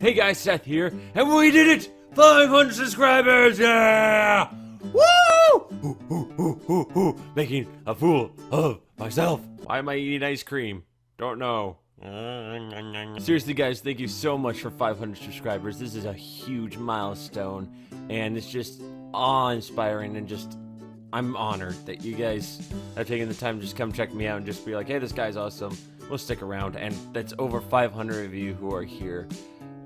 Hey guys, Seth here, and we did it! 500 subscribers, yeah! Woo! Making a fool of myself. Why am I eating ice cream? Don't know. Seriously guys, thank you so much for 500 subscribers. This is a huge milestone, and it's just awe-inspiring, and just I'm honored that you guys have taken the time to just come check me out and just be like, hey, this guy's awesome. We'll stick around. And that's over 500 of you who are here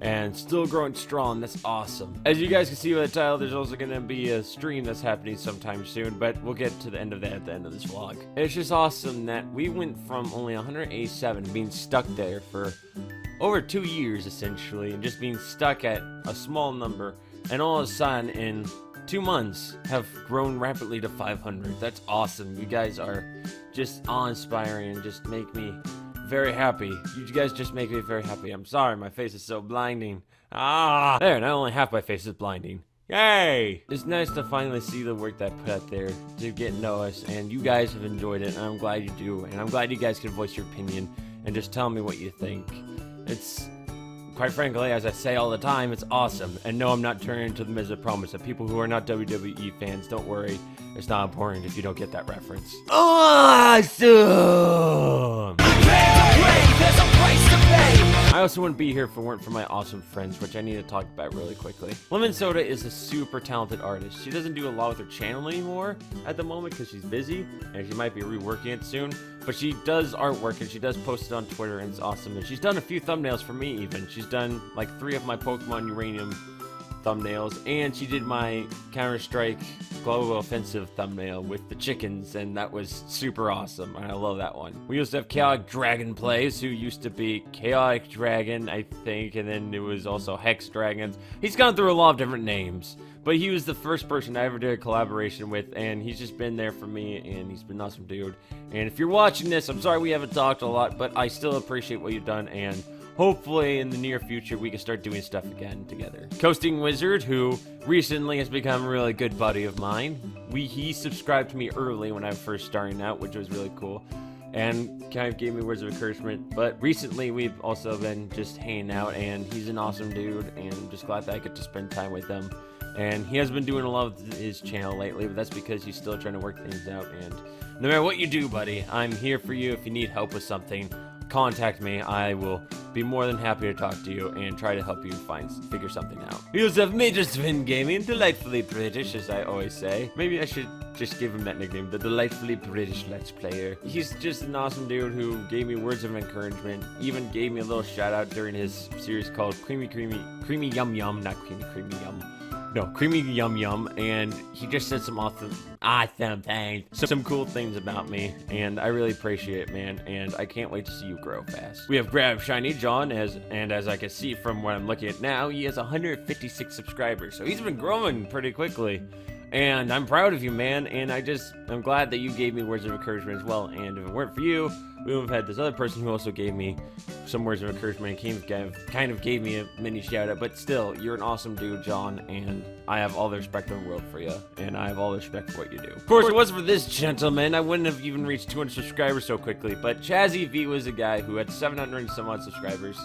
and still growing strong. That's awesome. As you guys can see by the title, there's also going to be a stream that's happening sometime soon, but we'll get to the end of that at the end of this vlog. It's just awesome that we went from only 187 being stuck there for over 2 years essentially, and just being stuck at a small number, and all of a sudden in 2 months have grown rapidly to 500. That's awesome. You guys are just awe-inspiring and just make me very happy. You guys just make me very happy. I'm sorry, my face is so blinding. There, not only half my face is blinding. Yay! It's nice to finally see the work that I put out there to get noticed, and you guys have enjoyed it, and I'm glad you do, and I'm glad you guys can voice your opinion and just tell me what you think. It's, quite frankly, as I say all the time, it's awesome. And no, I'm not turning into the Miz. I promise. That people who are not WWE fans, don't worry. It's not important if you don't get that reference. Awesome! I also wouldn't be here if it weren't for my awesome friends, which I need to talk about really quickly. Lemon Soda is a super talented artist. She doesn't do a lot with her channel anymore at the moment because she's busy, and she might be reworking it soon. But she does artwork, and she does post it on Twitter, and it's awesome. And she's done a few thumbnails for me even. She's done like 3 of my Pokemon Uranium thumbnails, and she did my Counter-Strike Global Offensive thumbnail with the chickens, and that was super awesome, and I love that one. We used to have Chaotic Dragon Plays, who used to be Chaotic Dragon, I think, and then it was also Hex Dragons. He's gone through a lot of different names, but he was the first person I ever did a collaboration with, and he's just been there for me, and he's been an awesome dude. And if you're watching this, I'm sorry we haven't talked a lot, but I still appreciate what you've done, and hopefully in the near future we can start doing stuff again together. Coasting Wizard, who recently has become a really good buddy of mine. He subscribed to me early when I was first starting out, which was really cool, and kind of gave me words of encouragement. But recently we've also been just hanging out, and he's an awesome dude, and I'm just glad that I get to spend time with him. And he has been doing a lot of his channel lately, but that's because he's still trying to work things out. And no matter what you do, buddy, I'm here for you. If you need help with something, contact me. I will be more than happy to talk to you and try to help you figure something out. We also have Major Spin Gaming, delightfully British, as I always say. Maybe I should just give him that nickname, the delightfully British Let's Player. He's just an awesome dude who gave me words of encouragement, even gave me a little shout out during his series called Creamy Yum Yum, not Creamy Yum. No, Creamy Yum Yum, and he just said some awesome things, some cool things about me, and I really appreciate it, man, and I can't wait to see you grow fast. We have Grab Shiny John, and as I can see from what I'm looking at now, he has 156 subscribers, so he's been growing pretty quickly. And I'm proud of you, man, and I'm glad that you gave me words of encouragement as well, and if it weren't for you, we would have had this other person who also gave me some words of encouragement and kind of gave me a mini shout-out, but still, you're an awesome dude, John, and I have all the respect in the world for you, and I have all the respect for what you do. Of course, if it wasn't for this gentleman, I wouldn't have even reached 200 subscribers so quickly, but Chazzy V was a guy who had 700 and some odd subscribers.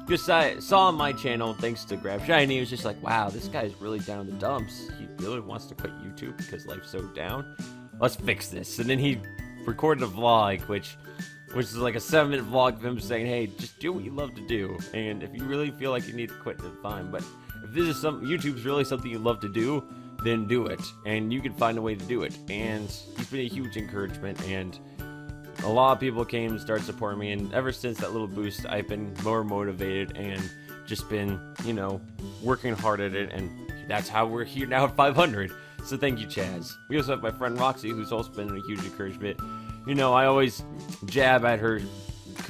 Just saw on my channel, thanks to Grab Shiny, he was just like, wow, this guy's really down in the dumps. He really wants to quit YouTube because life's so down. Let's fix this. And then he recorded a vlog, which is like a 7-minute vlog of him saying, hey, just do what you love to do. And if you really feel like you need to quit, then fine. But if this is YouTube's really something you love to do, then do it. And you can find a way to do it. And he's been a huge encouragement, and a lot of people came and started supporting me, and ever since that little boost, I've been more motivated and just been, you know, working hard at it, and that's how we're here now at 500. So thank you, Chaz. We also have my friend Roxy, who's also been a huge encouragement. You know, I always jab at her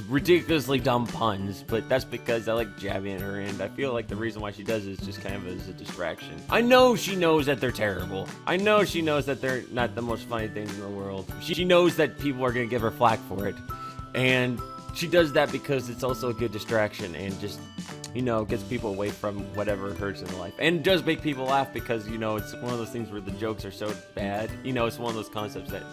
ridiculously dumb puns, but that's because I like jabbing at her, and I feel like the reason why she does it is just kind of as a distraction. I know she knows that they're terrible. I know she knows that they're not the most funny things in the world. She knows that people are going to give her flack for it, and she does that because it's also a good distraction and just, you know, gets people away from whatever hurts in life. And does make people laugh because, you know, it's one of those things where the jokes are so bad. You know, it's one of those concepts that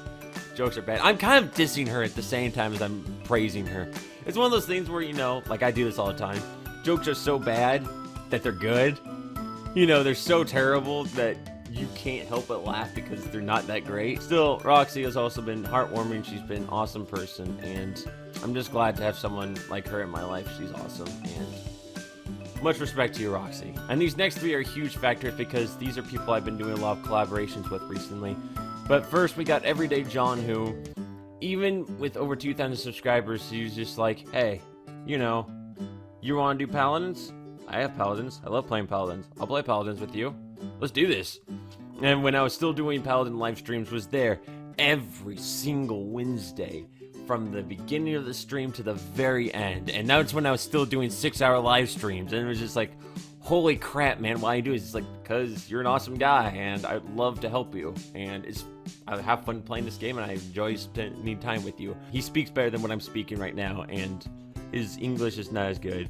jokes are bad. I'm kind of dissing her at the same time as I'm praising her. It's one of those things where, you know, like I do this all the time. Jokes are so bad that they're good. You know, they're so terrible that you can't help but laugh because they're not that great. Still, Roxy has also been heartwarming. She's been an awesome person, and I'm just glad to have someone like her in my life. She's awesome, and much respect to you, Roxy. And these next three are huge factors because these are people I've been doing a lot of collaborations with recently. But first, we got Everyday John, who, even with over 2,000 subscribers, he was just like, hey, you know, you want to do Paladins? I have Paladins. I love playing Paladins. I'll play Paladins with you. Let's do this. And when I was still doing Paladin live streams, was there every single Wednesday from the beginning of the stream to the very end. And that's when I was still doing 6-hour live streams. And it was just like, holy crap, man, why you do this? It's like, because you're an awesome guy and I'd love to help you. And I have fun playing this game and I enjoy spending time with you. He speaks better than what I'm speaking right now, and his English is not as good.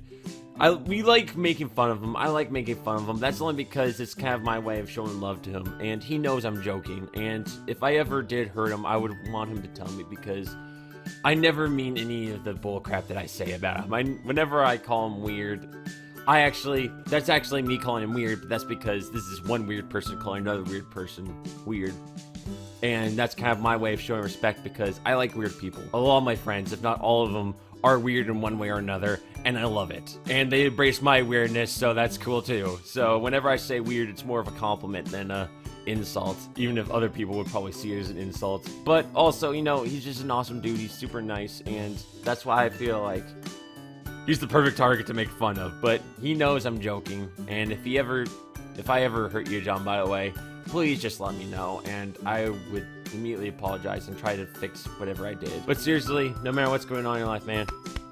We like making fun of him. I like making fun of him. That's only because it's kind of my way of showing love to him. And he knows I'm joking. And if I ever did hurt him, I would want him to tell me, because I never mean any of the bullcrap that I say about him. Whenever I call him weird, that's actually me calling him weird, but that's because this is one weird person calling another weird person weird. And that's kind of my way of showing respect, because I like weird people. A lot of my friends, if not all of them, are weird in one way or another, and I love it. And they embrace my weirdness, so that's cool too. So whenever I say weird, it's more of a compliment than a insult, even if other people would probably see it as an insult. But also, you know, he's just an awesome dude. He's super nice, and that's why I feel like he's the perfect target to make fun of. But he knows I'm joking, and if I ever hurt you, John, by the way, please just let me know, and I would immediately apologize and try to fix whatever I did. But seriously, no matter what's going on in your life, man,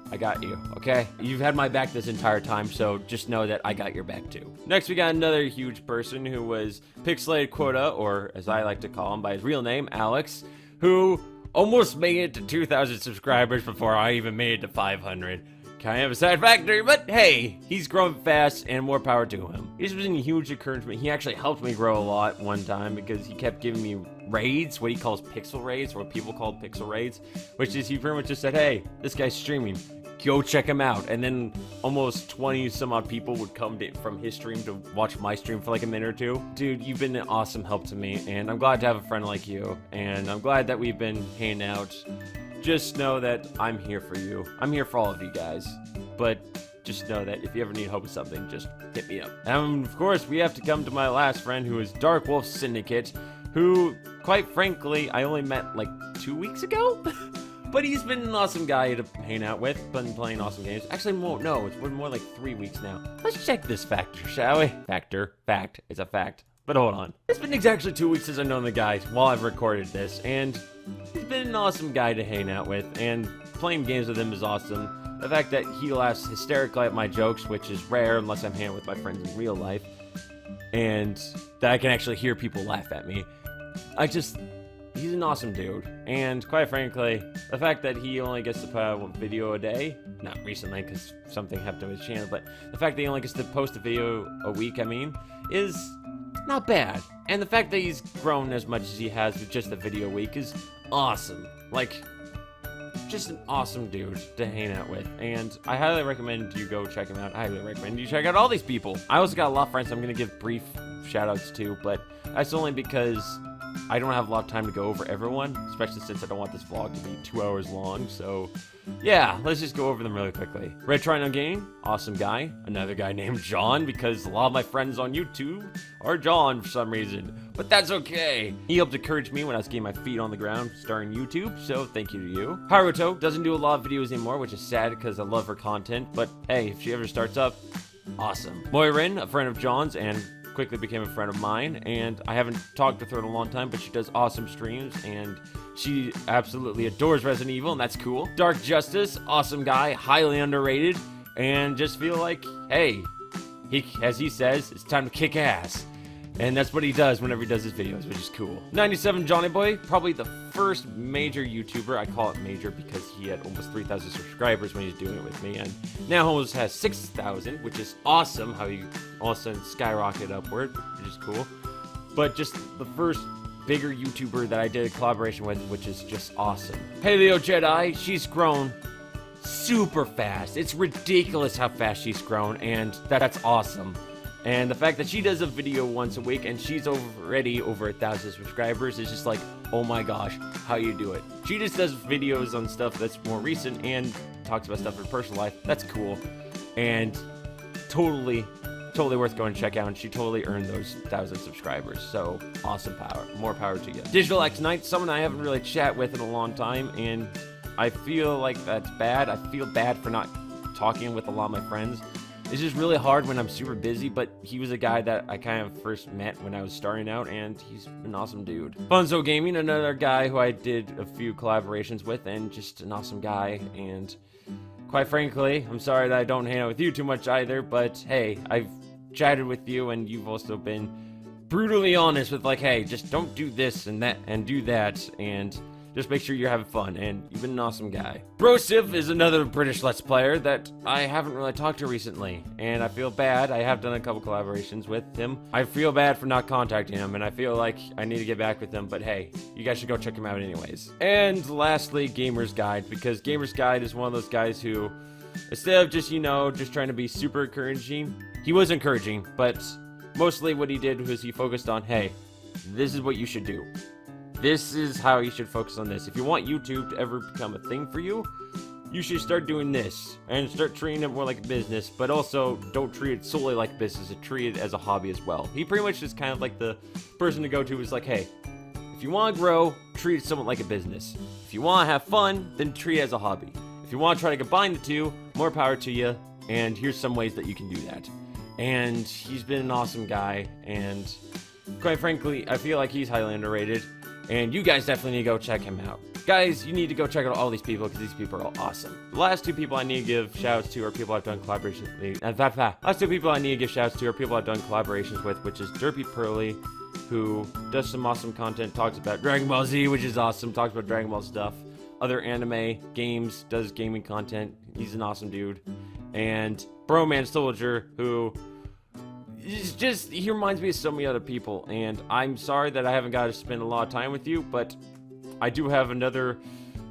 I got you, okay? You've had my back this entire time, so just know that I got your back too. Next, we got another huge person who was Pixelated Quota, or as I like to call him by his real name, Alex, who almost made it to 2,000 subscribers before I even made it to 500. Kind of a sad factor, but hey, he's growing fast and more power to him. He's been a huge encouragement. He actually helped me grow a lot one time because he kept giving me raids, what he calls pixel raids, or what people call pixel raids, which is he pretty much just said, hey, this guy's streaming, go check him out. And then almost 20 some odd people would come from his stream to watch my stream for like a minute or two. Dude, you've been an awesome help to me, and I'm glad to have a friend like you, and I'm glad that we've been hanging out. Just know that I'm here for you. I'm here for all of you guys. But just know that if you ever need help with something, just hit me up. And of course, we have to come to my last friend, who is Dark Wolf Syndicate, who, quite frankly, I only met like 2 weeks ago. But he's been an awesome guy to hang out with, been playing awesome games. Actually, no, it's been more like 3 weeks now. Let's check this factor, shall we? Fact, it's a fact. But hold on. It's been exactly 2 weeks since I've known the guy while I've recorded this, and he's been an awesome guy to hang out with, and playing games with him is awesome. The fact that he laughs hysterically at my jokes, which is rare unless I'm hanging with my friends in real life, and that I can actually hear people laugh at me. He's an awesome dude, and quite frankly, the fact that he only gets to put out one video a day, not recently because something happened to his channel, but the fact that he only gets to post a video a week, is not bad. And the fact that he's grown as much as he has with just a video a week is awesome. Like, just an awesome dude to hang out with, and I highly recommend you go check him out. I highly recommend you check out all these people. I also got a lot of friends I'm going to give brief shout-outs to, but that's only because I don't have a lot of time to go over everyone, especially since I don't want this vlog to be 2 hours long. So yeah, let's just go over them really quickly. Red Trino Game, awesome guy. Another guy named John, because a lot of my friends on YouTube are John for some reason, but that's okay. He helped encourage me when I was getting my feet on the ground starting YouTube, so thank you to you. Haruto doesn't do a lot of videos anymore, which is sad because I love her content, but hey, if she ever starts up, awesome. Moirin, a friend of John's, and quickly became a friend of mine, and I haven't talked with her in a long time, but she does awesome streams, and she absolutely adores Resident Evil, and that's cool. Dark Justice, awesome guy, highly underrated, and just feel like, hey, as he says, it's time to kick ass. And that's what he does whenever he does his videos, which is cool. 97 Johnny Boy, probably the first major YouTuber. I call it major because he had almost 3,000 subscribers when he was doing it with me, and now almost has 6,000, which is awesome how he all of a sudden skyrocketed upward, which is cool. But just the first bigger YouTuber that I did a collaboration with, which is just awesome. Paleo Jedi, she's grown super fast. It's ridiculous how fast she's grown, and that's awesome. And the fact that she does a video once a week and she's already over 1,000 subscribers is just like, oh my gosh, how you do it. She just does videos on stuff that's more recent and talks about stuff in her personal life. That's cool. And totally worth going to check out, and she totally earned those 1,000 subscribers. So awesome power. More power to you. Digital X Knight, someone I haven't really chat with in a long time, and I feel like that's bad. I feel bad for not talking with a lot of my friends. It's just really hard when I'm super busy, but he was a guy that I kind of first met when I was starting out, and he's an awesome dude. Funzo Gaming, another guy who I did a few collaborations with, and just an awesome guy. And quite frankly, I'm sorry that I don't hang out with you too much either, but hey, I've chatted with you, and you've also been brutally honest with like, hey, just don't do this and that and do that, and just make sure you're having fun, and you've been an awesome guy. Brosif is another British Let's Player that I haven't really talked to recently, and I feel bad. I have done a couple collaborations with him. I feel bad for not contacting him, and I feel like I need to get back with him, but hey, you guys should go check him out anyways. And lastly, Gamer's Guide, because Gamer's Guide is one of those guys who, instead of just, just trying to be super encouraging, he was encouraging, but mostly what he did was he focused on, hey, this is what you should do. This is how you should focus on this. If you want YouTube to ever become a thing for you, you should start doing this and start treating it more like a business, but also don't treat it solely like business, and treat it as a hobby as well. He pretty much is kind of like the person to go to is like, hey, if you want to grow, treat it somewhat like a business. If you want to have fun, then treat it as a hobby. If you want to try to combine the two, more power to you, and here's some ways that you can do that. And he's been an awesome guy, and quite frankly, I feel like he's highly underrated. And you guys definitely need to go check him out. Guys, you need to go check out all these people, because these people are all awesome. The last two people I need to give shouts to are people I've done collaborations with. Last two people I need to give shouts to are people I've done collaborations with, which is Derpy Pearly, who does some awesome content, talks about Dragon Ball Z, which is awesome, talks about Dragon Ball stuff, other anime, games, does gaming content. He's an awesome dude. And Broman Soldier, who he reminds me of so many other people, and I'm sorry that I haven't got to spend a lot of time with you, but I do have another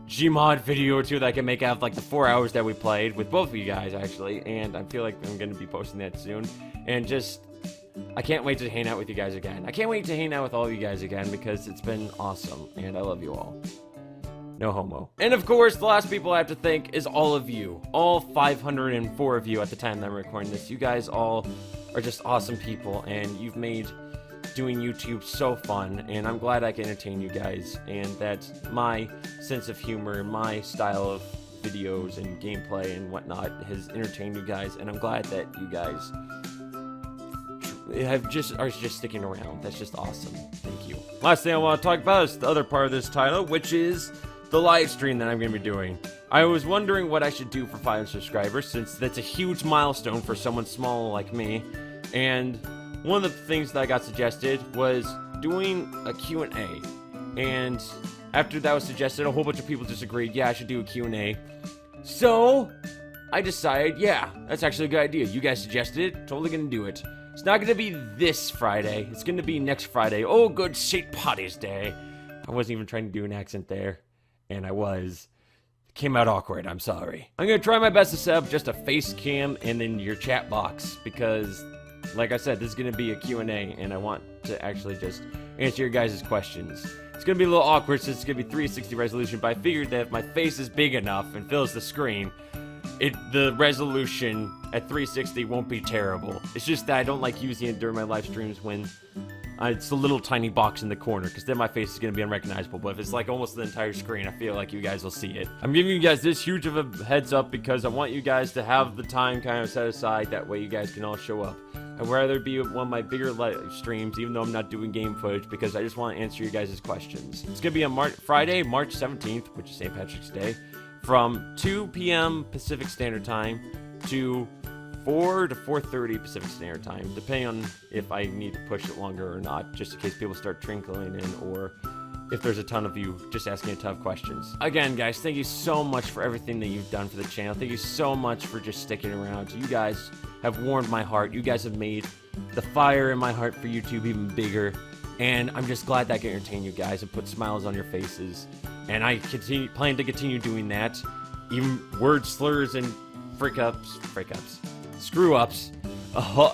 Gmod video or two that I can make out of like the 4 hours that we played with both of you guys, actually, and I feel like I'm going to be posting that soon, and I can't wait to hang out with you guys again. I can't wait to hang out with all of you guys again, because it's been awesome, and I love you all. No homo. And of course, the last people I have to thank is all of you. All 504 of you at the time that I'm recording this. You guys all are just awesome people, and you've made doing YouTube so fun, and I'm glad I can entertain you guys, and that my sense of humor and my style of videos and gameplay and whatnot has entertained you guys, and I'm glad that you guys are just sticking around. That's just awesome. Thank you. Last thing I want to talk about is the other part of this title, which is the live stream that I'm going to be doing. I was wondering what I should do for 500 subscribers, since that's a huge milestone for someone small like me. And one of the things that I got suggested was doing a Q&A. And after that was suggested, a whole bunch of people just agreed, yeah, I should do a Q&A. So I decided, yeah, that's actually a good idea. You guys suggested it, totally gonna do it. It's not gonna be this Friday, it's gonna be next Friday. Oh, good St. Paddy's Day. I wasn't even trying to do an accent there, and I was. Came out awkward, I'm sorry. I'm gonna try my best to set up just a face cam and then your chat box, because like I said, this is going to be a Q&A, and I want to actually just answer your guys' questions. It's going to be a little awkward since it's going to be 360 resolution, but I figured that if my face is big enough and fills the screen, the resolution at 360 won't be terrible. It's just that I don't like using it during my live streams when it's a little tiny box in the corner, because then my face is going to be unrecognizable. But if it's like almost the entire screen, I feel like you guys will see it. I'm giving you guys this huge of a heads up because I want you guys to have the time kind of set aside. That way you guys can all show up. I'd rather be one of my bigger live streams, even though I'm not doing game footage, because I just want to answer you guys' questions. It's going to be on Friday, March 17th, which is St. Patrick's Day, from 2 p.m. Pacific Standard Time to 4 to 4:30 Pacific Standard Time, depending on if I need to push it longer or not, just in case people start trickling in, or if there's a ton of you just asking a ton of questions. Again, guys, thank you so much for everything that you've done for the channel. Thank you so much for just sticking around. You guys have warmed my heart. You guys have made the fire in my heart for YouTube even bigger, and I'm just glad that I can entertain you guys and put smiles on your faces. And I plan to continue doing that. even word slurs and screw-ups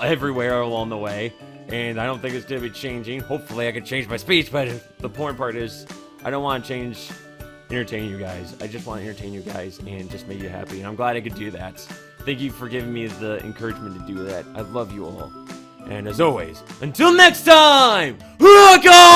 everywhere along the way. And I don't think it's going to be changing. Hopefully I can change my speech, but the important part is I don't want to entertain you guys. I just want to entertain you guys and just make you happy. And I'm glad I could do that. Thank you for giving me the encouragement to do that. I love you all. And as always, until next time, rock on!